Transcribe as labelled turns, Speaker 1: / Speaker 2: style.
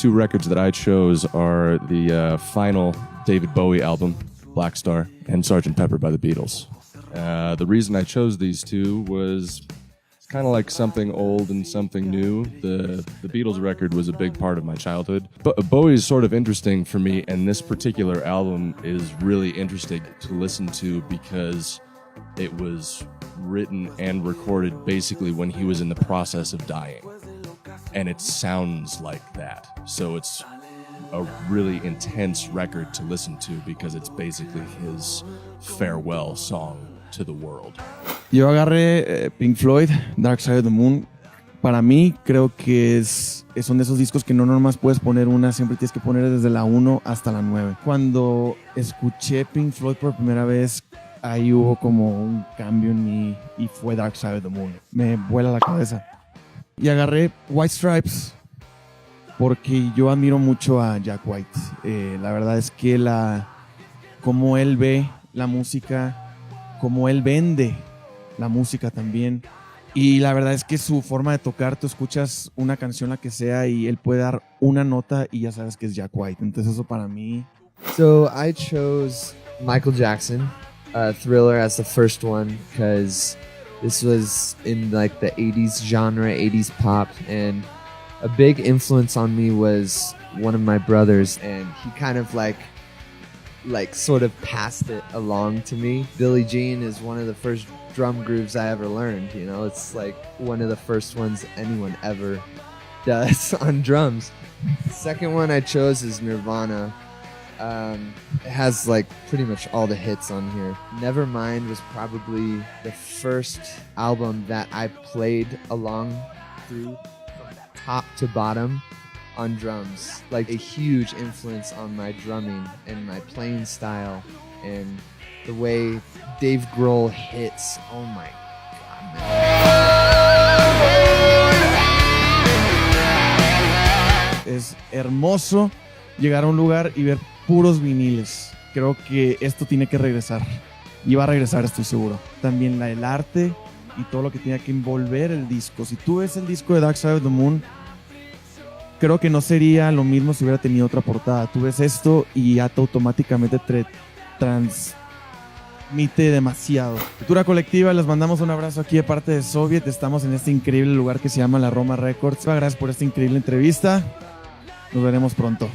Speaker 1: two records that I chose are the final David Bowie album, Black Star, and Sgt. Pepper by the Beatles. The reason I chose these two was it's kind of like something old and something new. The Beatles record was a big part of my childhood. But Bowie is sort of interesting for me, and this particular album is really interesting to listen to because it was written and recorded basically when he was in the process of dying. And it sounds like that. So it's a really intense record to listen to because it's basically his farewell song to the world.
Speaker 2: Yo agarré Pink Floyd, Dark Side of the Moon. Para mí creo que son de esos discos que no nomás puedes poner una, siempre tienes que poner desde la 1 hasta la 9. Cuando escuché Pink Floyd por primera vez, ahí hubo como un cambio en mí y fue Dark Side of the Moon. Me vuela la cabeza. Y agarré White Stripes porque yo admiro mucho a Jack White. La verdad es que cómo él ve la música, cómo él vende la música también. Y la verdad es que su forma de tocar, tú escuchas una canción la que sea y él puede dar una nota y ya sabes que es Jack White. Entonces eso para mí.
Speaker 3: So I chose Michael Jackson, Thriller as the first one because this was in like the 80s genre, 80s pop, and a big influence on me was one of my brothers, and he kind of like sort of passed it along to me. Billie Jean is one of the first drum grooves I ever learned, you know, it's like one of the first ones anyone ever does on drums. The second one I chose is Nirvana. It has like pretty much all the hits on here. Nevermind was probably the first album that I played along through from top to bottom on drums. Like a huge influence on my drumming and my playing style and the way Dave Grohl hits. Oh my God, man.
Speaker 2: Es hermoso llegar a un lugar y ver puros viniles. Creo que esto tiene que regresar. Y va a regresar, estoy seguro. También el arte y todo lo que tiene que envolver el disco. Si tú ves el disco de Dark Side of the Moon, creo que no sería lo mismo si hubiera tenido otra portada. Tú ves esto y ya automáticamente te transmite demasiado. Cultura Colectiva, les mandamos un abrazo aquí de parte de Zoviet. Estamos en este increíble lugar que se llama la Roma Records. Gracias por esta increíble entrevista. Nos veremos pronto.